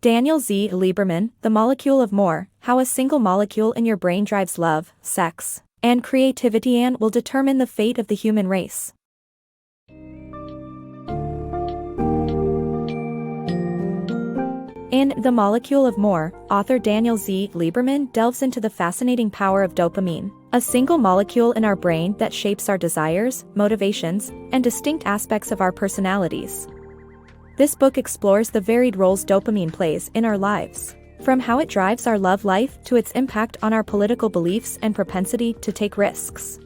DanielZLieberman, The Molecule of More, How a Single Molecule in Your Brain Drives Love, Sex, and Creativity and Will Determine the Fate of the Human Race. In The Molecule of More, author DanielZLieberman delves into the fascinating power of dopamine, a single molecule in our brain that shapes our desires, motivations, and distinct aspects of our personalities. This book explores the varied roles dopamine plays in our lives, from how it drives our love life to its impact on our political beliefs and propensity to take risks.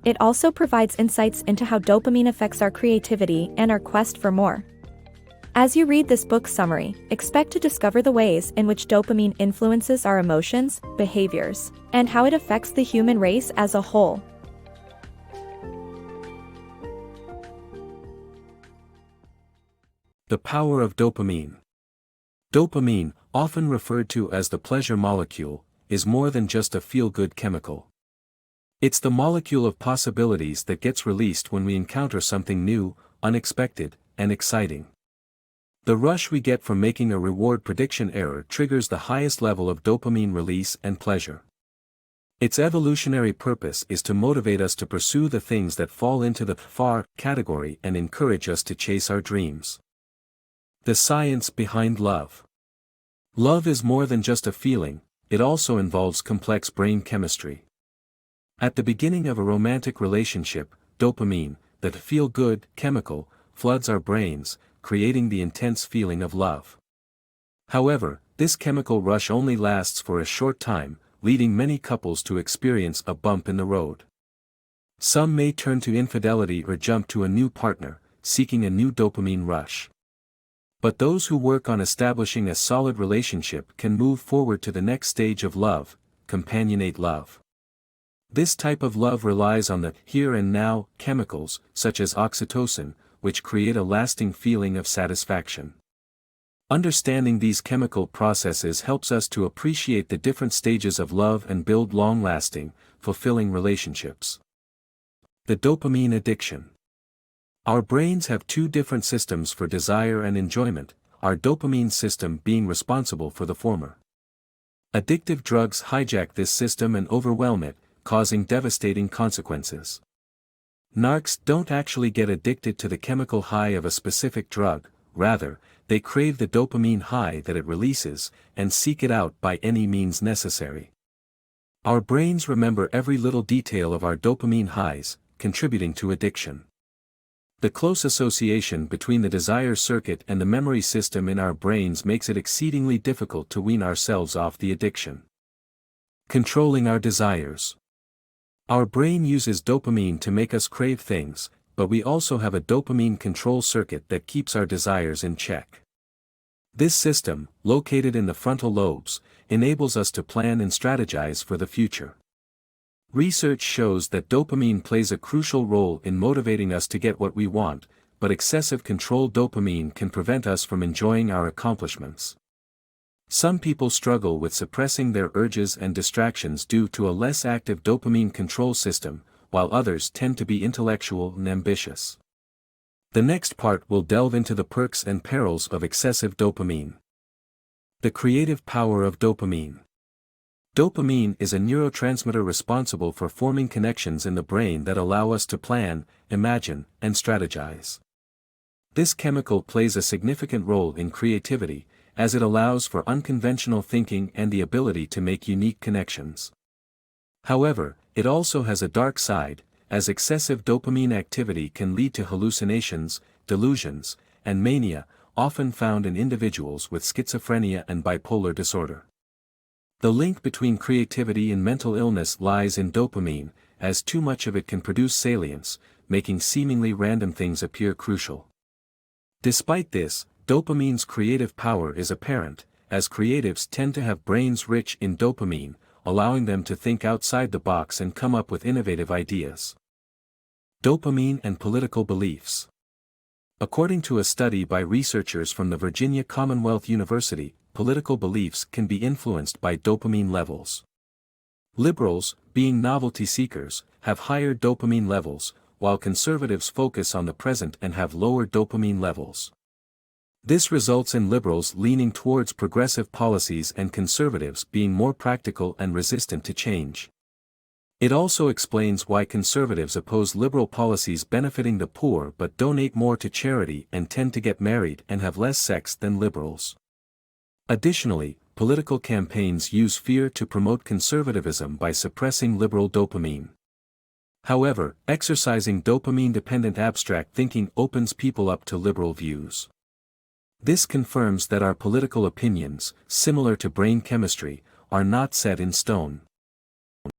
It also provides insights into how dopamine affects our creativity and our quest for more. As you read this book summary, expect to discover the ways in which dopamine influences our emotions, behaviors, and how it affects the human race as a whole. The power of dopamine. Dopamine, often referred to as the pleasure molecule, is more than just a feel-good chemical. It's the molecule of possibilities that gets released when we encounter something new, unexpected, and exciting. The rush we get from making a reward prediction error triggers the highest level of dopamine release and pleasure. Its evolutionary purpose is to motivate us to pursue the things that fall into the far category and encourage us to chase our dreams. The science behind love. Love is more than just a feeling, it also involves complex brain chemistry. At the beginning of a romantic relationship, dopamine, that feel-good chemical, floods our brains, creating the intense feeling of love. However, this chemical rush only lasts for a short time, leading many couples to experience a bump in the road. Some may turn to infidelity or jump to a new partner, seeking a new dopamine rush. But those who work on establishing a solid relationship can move forward to the next stage of love, companionate love. This type of love relies on the here and now chemicals, such as oxytocin, which create a lasting feeling of satisfaction. Understanding these chemical processes helps us to appreciate the different stages of love and build long-lasting, fulfilling relationships. The dopamine addiction. Our brains have two different systems for desire and enjoyment, our dopamine system being responsible for the former. Addictive drugs hijack this system and overwhelm it, causing devastating consequences. Narcs don't actually get addicted to the chemical high of a specific drug, rather, they crave the dopamine high that it releases, and seek it out by any means necessary. Our brains remember every little detail of our dopamine highs, contributing to addiction. The close association between the desire circuit and the memory system in our brains makes it exceedingly difficult to wean ourselves off the addiction. Controlling our desires. Our brain uses dopamine to make us crave things, but we also have a dopamine control circuit that keeps our desires in check. This system, located in the frontal lobes, enables us to plan and strategize for the future. Research shows that dopamine plays a crucial role in motivating us to get what we want, but excessive controlled dopamine can prevent us from enjoying our accomplishments. Some people struggle with suppressing their urges and distractions due to a less active dopamine control system, while others tend to be intellectual and ambitious. The next part will delve into the perks and perils of excessive dopamine. The creative power of dopamine. Dopamine is a neurotransmitter responsible for forming connections in the brain that allow us to plan, imagine, and strategize. This chemical plays a significant role in creativity, as it allows for unconventional thinking and the ability to make unique connections. However, it also has a dark side, as excessive dopamine activity can lead to hallucinations, delusions, and mania, often found in individuals with schizophrenia and bipolar disorder. The link between creativity and mental illness lies in dopamine, as too much of it can produce salience, making seemingly random things appear crucial. Despite this, dopamine's creative power is apparent, as creatives tend to have brains rich in dopamine, allowing them to think outside the box and come up with innovative ideas. Dopamine and political beliefs. According to a study by researchers from the Virginia Commonwealth University, political beliefs can be influenced by dopamine levels. Liberals, being novelty seekers, have higher dopamine levels, while conservatives focus on the present and have lower dopamine levels. This results in liberals leaning towards progressive policies and conservatives being more practical and resistant to change. It also explains why conservatives oppose liberal policies benefiting the poor but donate more to charity and tend to get married and have less sex than liberals. Additionally, political campaigns use fear to promote conservatism by suppressing liberal dopamine. However, exercising dopamine-dependent abstract thinking opens people up to liberal views. This confirms that our political opinions, similar to brain chemistry, are not set in stone.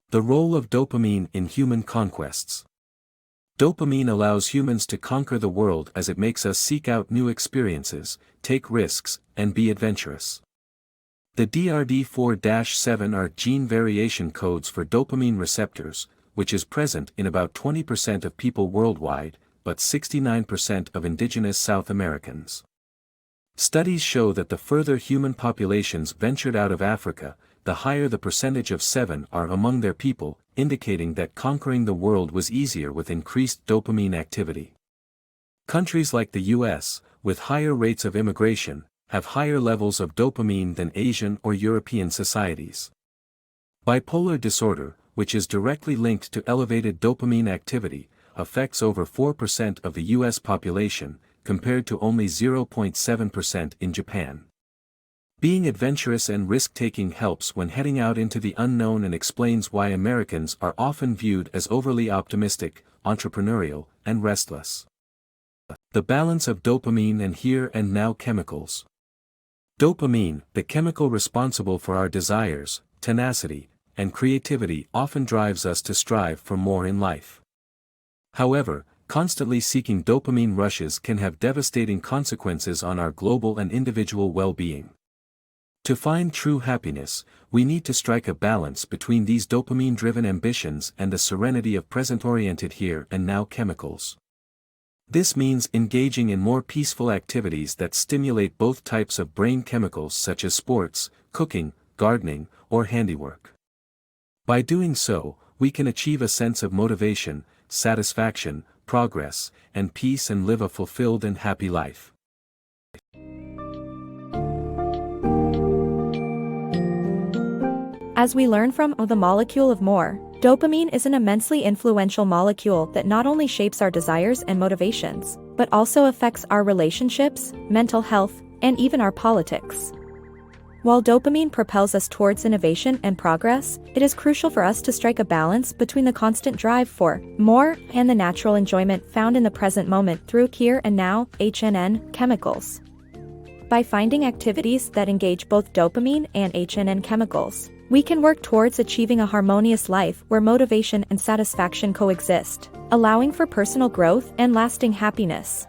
The role of dopamine in human conquests. Dopamine allows humans to conquer the world as it makes us seek out new experiences, take risks, and be adventurous. The DRD4-7 are gene variation codes for dopamine receptors, which is present in about 20% of people worldwide, but 69% of indigenous South Americans. Studies show that the further human populations ventured out of Africa, the higher the percentage of 7 are among their people, indicating that conquering the world was easier with increased dopamine activity. Countries like the US, with higher rates of immigration, have higher levels of dopamine than Asian or European societies. Bipolar disorder, which is directly linked to elevated dopamine activity, affects over 4% of the US population, compared to only 0.7% in Japan. Being adventurous and risk-taking helps when heading out into the unknown and explains why Americans are often viewed as overly optimistic, entrepreneurial, and restless. The balance of dopamine and here and now chemicals. Dopamine, the chemical responsible for our desires, tenacity, and creativity, often drives us to strive for more in life. However, constantly seeking dopamine rushes can have devastating consequences on our global and individual well-being. To find true happiness, we need to strike a balance between these dopamine-driven ambitions and the serenity of present-oriented here and now chemicals. This means engaging in more peaceful activities that stimulate both types of brain chemicals such as sports, cooking, gardening, or handiwork. By doing so, we can achieve a sense of motivation, satisfaction, progress, and peace and live a fulfilled and happy life. As we learn from The Molecule of More, dopamine is an immensely influential molecule that not only shapes our desires and motivations, but also affects our relationships, mental health, and even our politics. While dopamine propels us towards innovation and progress, it is crucial for us to strike a balance between the constant drive for more and the natural enjoyment found in the present moment through here and now HNN chemicals. By finding activities that engage both dopamine and HNN chemicals, we can work towards achieving a harmonious life where motivation and satisfaction coexist, allowing for personal growth and lasting happiness.